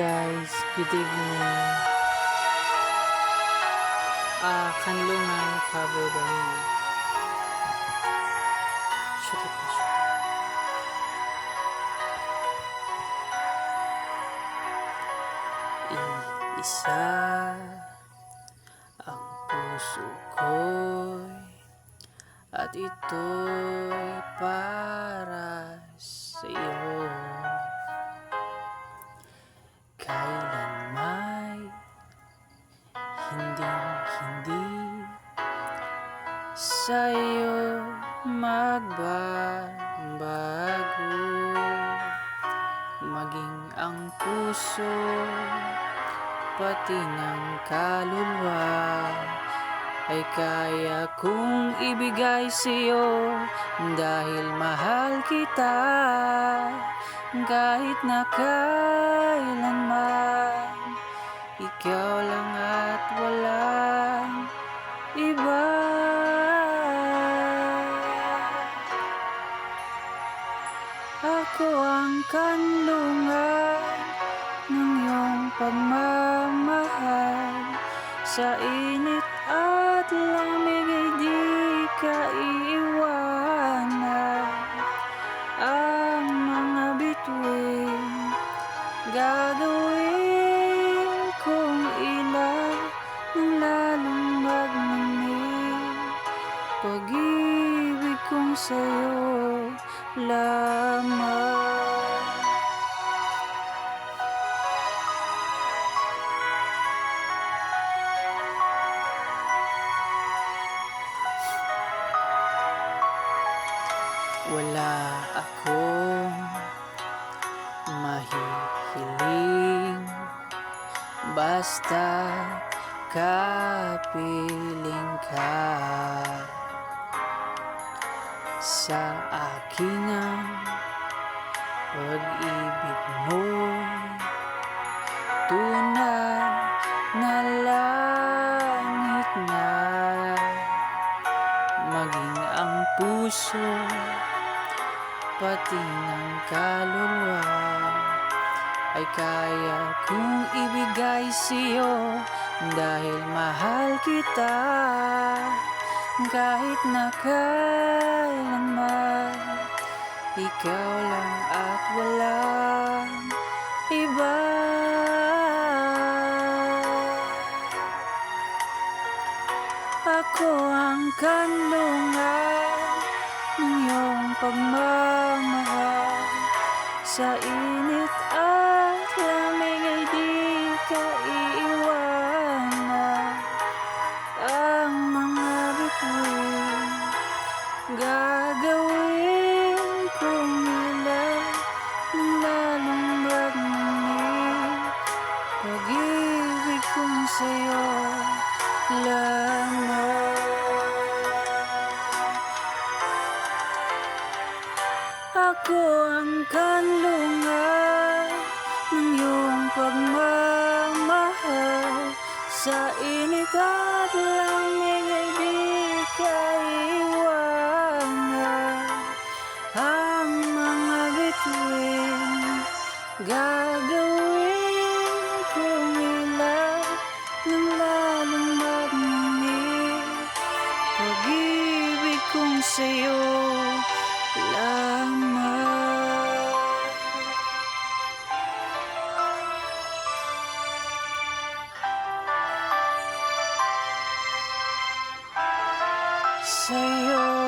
guys, good evening. Kanlungan cover band. Shoot it. Iisa ang puso ko'y at ito'y para sa iyo. Kailan may hindi sa'yo magbabago, maging ang puso pati ng kaluluwa ay kaya kong ibigay sa'yo dahil mahal kita kahit na kailanman. Ikaw lang at walang iba. Ako ang kanlungan ng iyong pagmamahal. Sa init at lamig ay di ka iiwanan. Ang mga bituin gagawin kong ilan ng lalong magmamahal. Pag-ibig kong sa'yo lamang. Wala akong mahihiling, basta kapiling ka. Sa akin ang pag-ibig mo'y tunay na langit na. Maging ang puso pati ng kaluluwa ay kaya kong ibigay sa'yo dahil mahal kita kahit na kailanman. Ikaw lang at walang iba. Ako ang kanlungan ng iyong pagmamahal. Sa init at lamig ay di ka iiwanan. Ang mga bituin gagawin kong ilan ng lalong magmamahal. Pag-ibig kong sa'yo lamang. Ako ang kanlungan ng iyong pagmamahal. Sa init at lamig ay di ka iwanan. Ang mga bituin gagawin kong ilan ng lalong magmamahal. Pag-ibig kong sa'yo lamang. Sa'yo